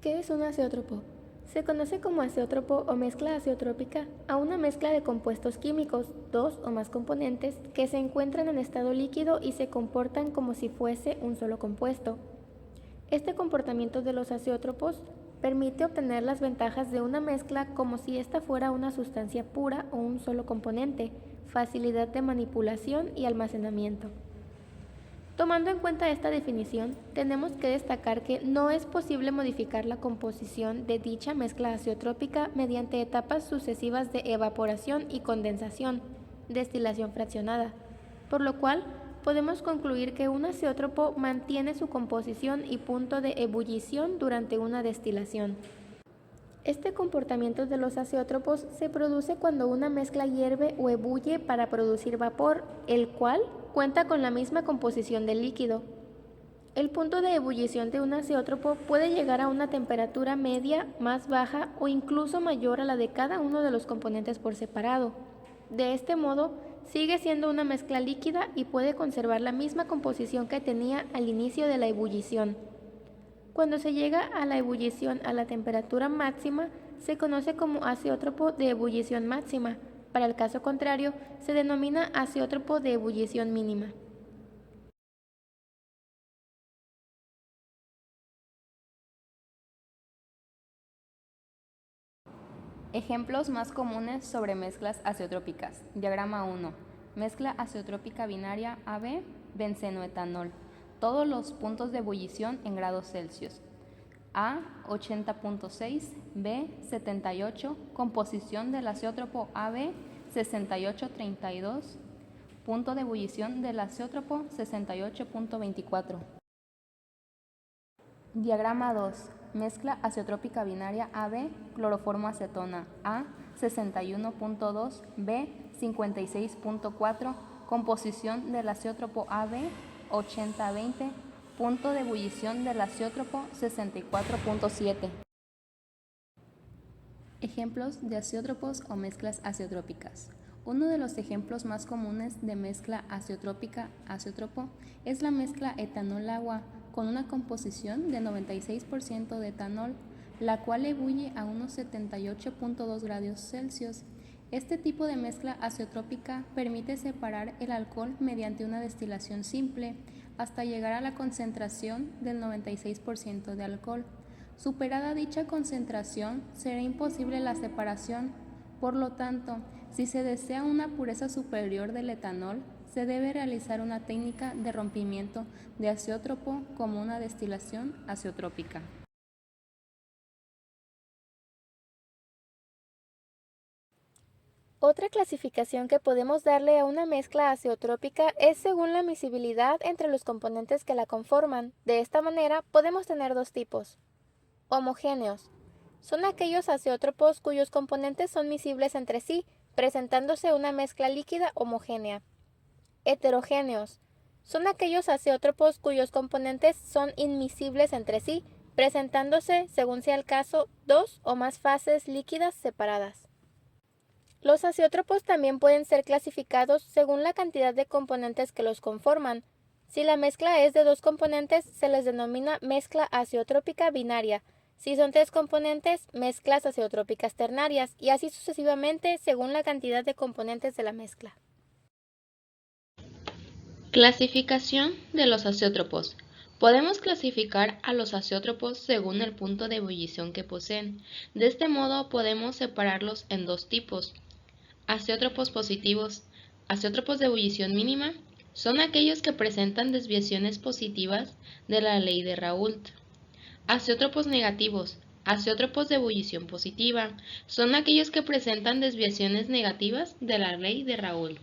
¿Qué es un azeótropo? Se conoce como azeótropo o mezcla azeotrópica a una mezcla de compuestos químicos, dos o más componentes, que se encuentran en estado líquido y se comportan como si fuese un solo compuesto. Este comportamiento de los azeótropos permite obtener las ventajas de una mezcla como si ésta fuera una sustancia pura o un solo componente, facilidad de manipulación y almacenamiento. Tomando en cuenta esta definición, tenemos que destacar que no es posible modificar la composición de dicha mezcla azeotrópica mediante etapas sucesivas de evaporación y condensación, destilación fraccionada, por lo cual podemos concluir que un azeótropo mantiene su composición y punto de ebullición durante una destilación. Este comportamiento de los azeótropos se produce cuando una mezcla hierve o ebulle para producir vapor, el cual cuenta con la misma composición del líquido. El punto de ebullición de un azeótropo puede llegar a una temperatura media, más baja o incluso mayor a la de cada uno de los componentes por separado. De este modo, sigue siendo una mezcla líquida y puede conservar la misma composición que tenía al inicio de la ebullición. Cuando se llega a la ebullición a la temperatura máxima, se conoce como azeótropo de ebullición máxima. Para el caso contrario, se denomina azeótropo de ebullición mínima. Ejemplos más comunes sobre mezclas azeotrópicas. Diagrama 1. Mezcla azeotrópica binaria AB, bencenoetanol. Todos los puntos de ebullición en grados Celsius. A 80.6, B 78, composición del azeótropo AB 68.32, punto de ebullición del azeótropo 68.24. Diagrama 2. Mezcla azeotrópica binaria AB, cloroformo acetona A 61.2, B 56.4, composición del azeótropo AB 80-20, punto de ebullición del azeótropo 64.7. Ejemplos de azeótropos o mezclas azeotrópicas. Uno de los ejemplos más comunes de mezcla azeotrópica azeótropo es la mezcla etanol-agua con una composición de 96% de etanol, la cual ebulle a unos 78.2 grados Celsius. Este tipo de mezcla azeotrópica permite separar el alcohol mediante una destilación simple hasta llegar a la concentración del 96% de alcohol. Superada dicha concentración, será imposible la separación. Por lo tanto, si se desea una pureza superior del etanol, se debe realizar una técnica de rompimiento de azeótropo como una destilación azeotrópica. Otra clasificación que podemos darle a una mezcla azeotrópica es según la miscibilidad entre los componentes que la conforman. De esta manera podemos tener dos tipos. Homogéneos. Son aquellos azeótropos cuyos componentes son miscibles entre sí, presentándose una mezcla líquida homogénea. Heterogéneos. Son aquellos azeótropos cuyos componentes son inmiscibles entre sí, presentándose, según sea el caso, dos o más fases líquidas separadas. Los azeótropos también pueden ser clasificados según la cantidad de componentes que los conforman. Si la mezcla es de dos componentes, se les denomina mezcla azeotrópica binaria. Si son tres componentes, mezclas azeotrópicas ternarias, y así sucesivamente según la cantidad de componentes de la mezcla. Clasificación de los azeótropos. Podemos clasificar a los azeótropos según el punto de ebullición que poseen. De este modo podemos separarlos en dos tipos. Azeótropos positivos. Azeótropos de ebullición mínima son aquellos que presentan desviaciones positivas de la ley de Raoult. Azeótropos negativos. Azeótropos de ebullición positiva son aquellos que presentan desviaciones negativas de la ley de Raoult.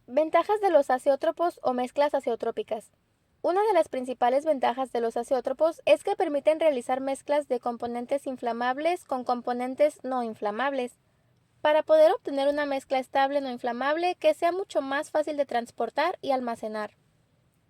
Ventajas de los azeótropos o mezclas azeotrópicas. Una de las principales ventajas de los azeótropos es que permiten realizar mezclas de componentes inflamables con componentes no inflamables, para poder obtener una mezcla estable no inflamable que sea mucho más fácil de transportar y almacenar.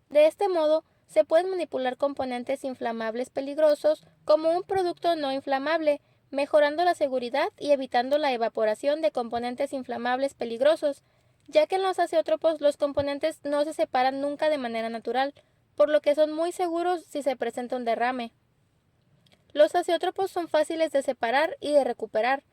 De este modo, se pueden manipular componentes inflamables peligrosos como un producto no inflamable, mejorando la seguridad y evitando la evaporación de componentes inflamables peligrosos. ya que en los azeótropos los componentes no se separan nunca de manera natural, por lo que son muy seguros si se presenta un derrame. Los azeótropos son fáciles de separar y de recuperar.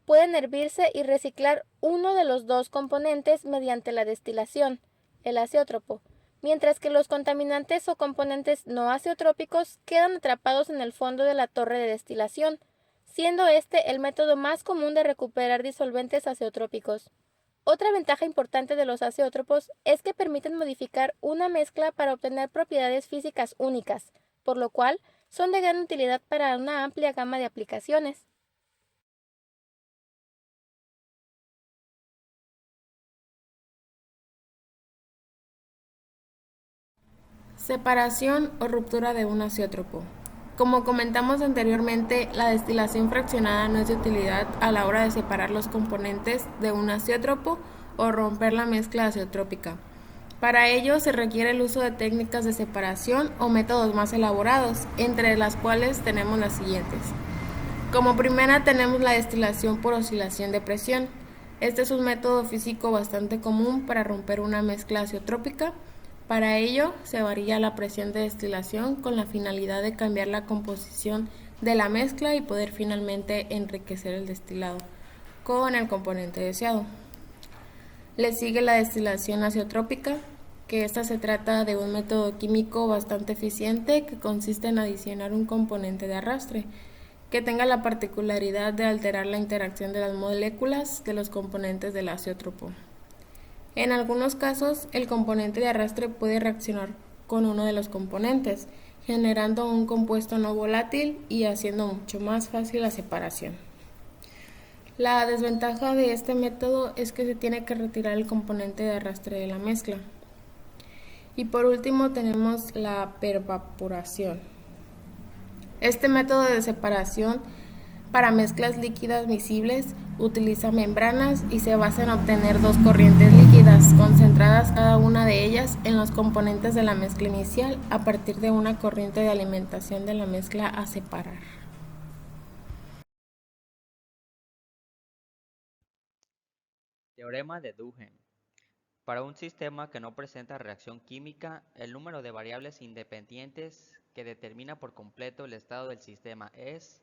Pueden hervirse y reciclar uno de los dos componentes mediante la destilación, el azeótropo, mientras que los contaminantes o componentes no azeotrópicos quedan atrapados en el fondo de la torre de destilación, siendo este el método más común de recuperar disolventes azeotrópicos. Otra ventaja importante de los azeótropos es que permiten modificar una mezcla para obtener propiedades físicas únicas, por lo cual son de gran utilidad para una amplia gama de aplicaciones. Separación o ruptura de un azeótropo. Como comentamos anteriormente, la destilación fraccionada no es de utilidad a la hora de separar los componentes de un azeótropo o romper la mezcla azeotrópica. Para ello se requiere el uso de técnicas de separación o métodos más elaborados, entre las cuales tenemos las siguientes. Como primera tenemos la destilación por oscilación de presión. Este es un método físico bastante común para romper una mezcla azeotrópica. Para ello se varía la presión de destilación con la finalidad de cambiar la composición de la mezcla y poder finalmente enriquecer el destilado con el componente deseado. Le sigue la destilación azeotrópica, que esta se trata de un método químico bastante eficiente que consiste en adicionar un componente de arrastre que tenga la particularidad de alterar la interacción de las moléculas de los componentes del azeótropo. En algunos casos, el componente de arrastre puede reaccionar con uno de los componentes, generando un compuesto no volátil y haciendo mucho más fácil la separación. La desventaja de este método es que se tiene que retirar el componente de arrastre de la mezcla. Y por último tenemos la pervaporación. Este método de separación para mezclas líquidas miscibles utiliza membranas y se basa en obtener dos corrientes líquidas concentradas cada una de ellas en los componentes de la mezcla inicial a partir de una corriente de alimentación de la mezcla a separar. Teorema de Duhem. Para un sistema que no presenta reacción química, el número de variables independientes que determina por completo el estado del sistema es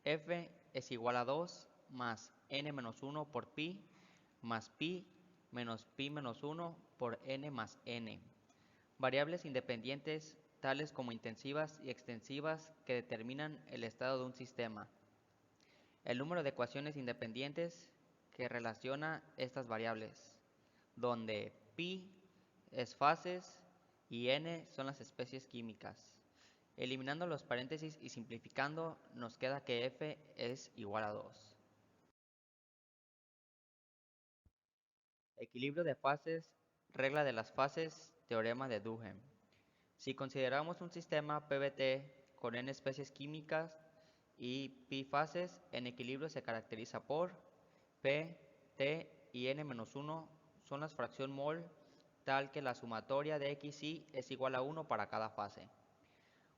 F es igual a 2 más n-1 por pi más pi menos pi menos 1 por n más n. Variables independientes tales como intensivas y extensivas que determinan el estado de un sistema. El número de ecuaciones independientes que relaciona estas variables, donde pi es fases y n son las especies químicas. Eliminando los paréntesis y simplificando, nos queda que F es igual a 2. Equilibrio de fases, regla de las fases, teorema de Duhem. Si consideramos un sistema PVT con n especies químicas y pi fases, en equilibrio se caracteriza por P, T y n-1 son la fracción mol tal que la sumatoria de x y es igual a 1 para cada fase.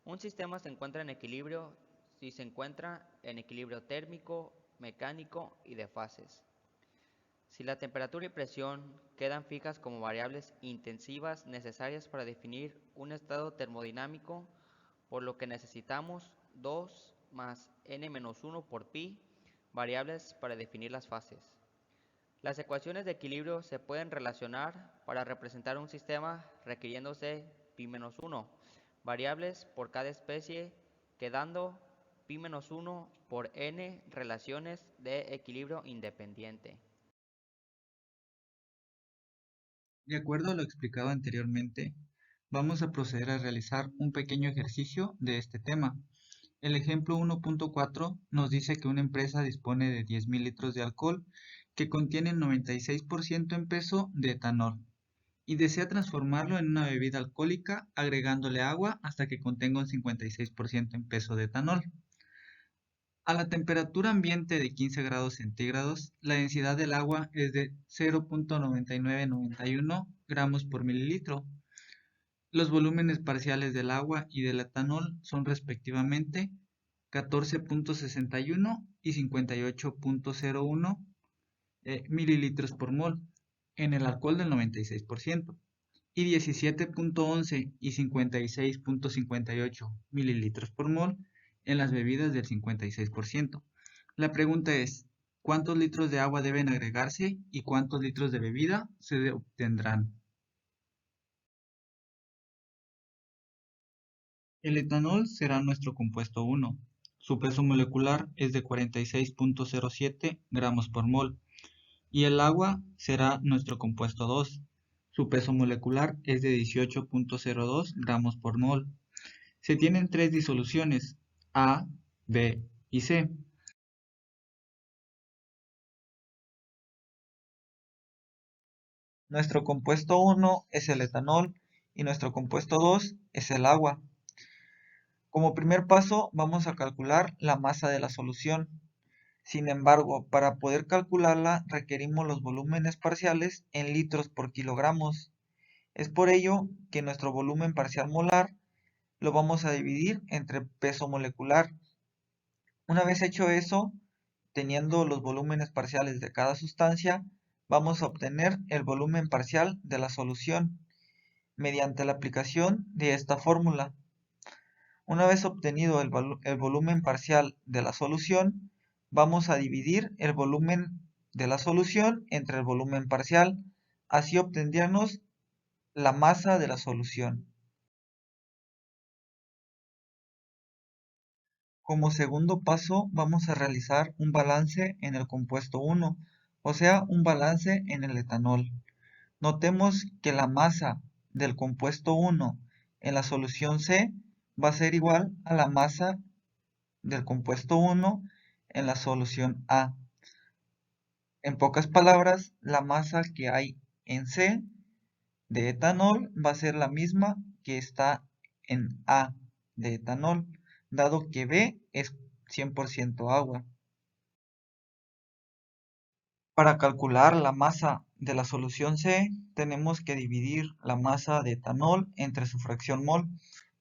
Un sistema se encuentra en equilibrio si se encuentra en equilibrio térmico, mecánico y de fases. Si la temperatura y presión quedan fijas como variables intensivas necesarias para definir un estado termodinámico, por lo que necesitamos 2 más n-1 por pi variables para definir las fases. Las ecuaciones de equilibrio se pueden relacionar para representar un sistema requiriéndose pi-1 variables por cada especie, quedando pi-1 por n relaciones de equilibrio independiente. De acuerdo a lo explicado anteriormente, vamos a proceder a realizar un pequeño ejercicio de este tema. El ejemplo 1.4 nos dice que una empresa dispone de 10.000 litros de alcohol que contienen 96% en peso de etanol y desea transformarlo en una bebida alcohólica agregándole agua hasta que contenga un 56% en peso de etanol. A la temperatura ambiente de 15 grados centígrados, la densidad del agua es de 0.9991 gramos por mililitro. Los volúmenes parciales del agua y del etanol son respectivamente 14.61 y 58.01 mililitros por mol. en el alcohol del 96% y 17.11 y 56.58 mililitros por mol en las bebidas del 56%. La pregunta es, ¿cuántos litros de agua deben agregarse y cuántos litros de bebida se obtendrán? El etanol será nuestro compuesto 1. Su peso molecular es de 46.07 gramos por mol. Y el agua será nuestro compuesto 2. Su peso molecular es de 18.02 gramos por mol. Se tienen tres disoluciones, A, B y C. Nuestro compuesto 1 es el etanol y nuestro compuesto 2 es el agua. Como primer paso vamos a calcular la masa de la solución. Sin embargo, para poder calcularla requerimos los volúmenes parciales en litros por kilogramos. Es por ello que nuestro volumen parcial molar lo vamos a dividir entre peso molecular. Una vez hecho eso, teniendo los volúmenes parciales de cada sustancia, vamos a obtener el volumen parcial de la solución mediante la aplicación de esta fórmula. Una vez obtenido el volumen parcial de la solución, vamos a dividir el volumen de la solución entre el volumen parcial, así obtendríamos la masa de la solución. Como segundo paso vamos a realizar un balance en el compuesto 1, o sea, un balance en el etanol. Notemos que la masa del compuesto 1 en la solución C va a ser igual a la masa del compuesto 1 en la solución A. En pocas palabras, la masa que hay en C de etanol va a ser la misma que está en A de etanol, dado que B es 100% agua. Para calcular la masa de la solución C, tenemos que dividir la masa de etanol entre su fracción mol,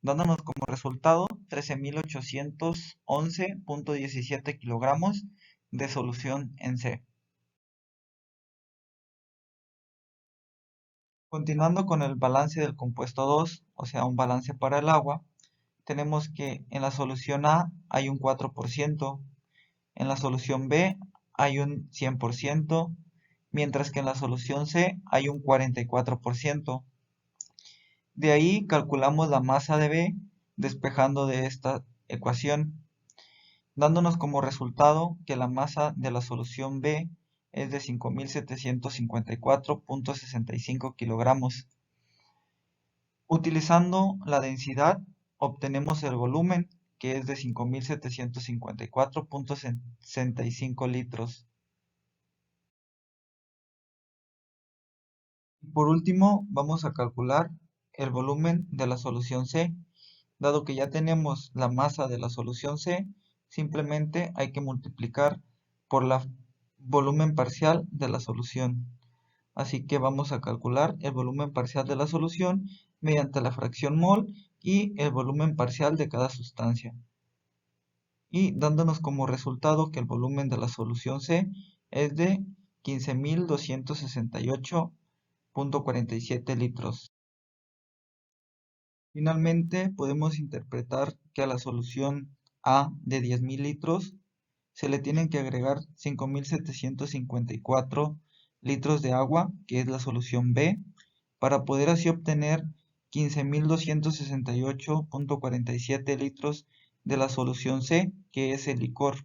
dándonos como resultado 13.811.17 kilogramos de solución en C. Continuando con el balance del compuesto 2, o sea, un balance para el agua, tenemos que en la solución A hay un 4%, en la solución B hay un 100%, mientras que en la solución C hay un 44%. De ahí calculamos la masa de B despejando de esta ecuación, dándonos como resultado que la masa de la solución B es de 5.754.65 kilogramos. Utilizando la densidad obtenemos el volumen, que es de 5.754.65 litros. Por último, vamos a calcular el volumen de la solución C. Dado que ya tenemos la masa de la solución C, simplemente hay que multiplicar por el volumen parcial de la solución. Así que vamos a calcular el volumen parcial de la solución mediante la fracción mol y el volumen parcial de cada sustancia. Y dándonos como resultado que el volumen de la solución C es de 15.268.47 litros. Finalmente, podemos interpretar que a la solución A de 10.000 litros se le tienen que agregar 5.754 litros de agua, que es la solución B, para poder así obtener 15.268.47 litros de la solución C, que es el licor.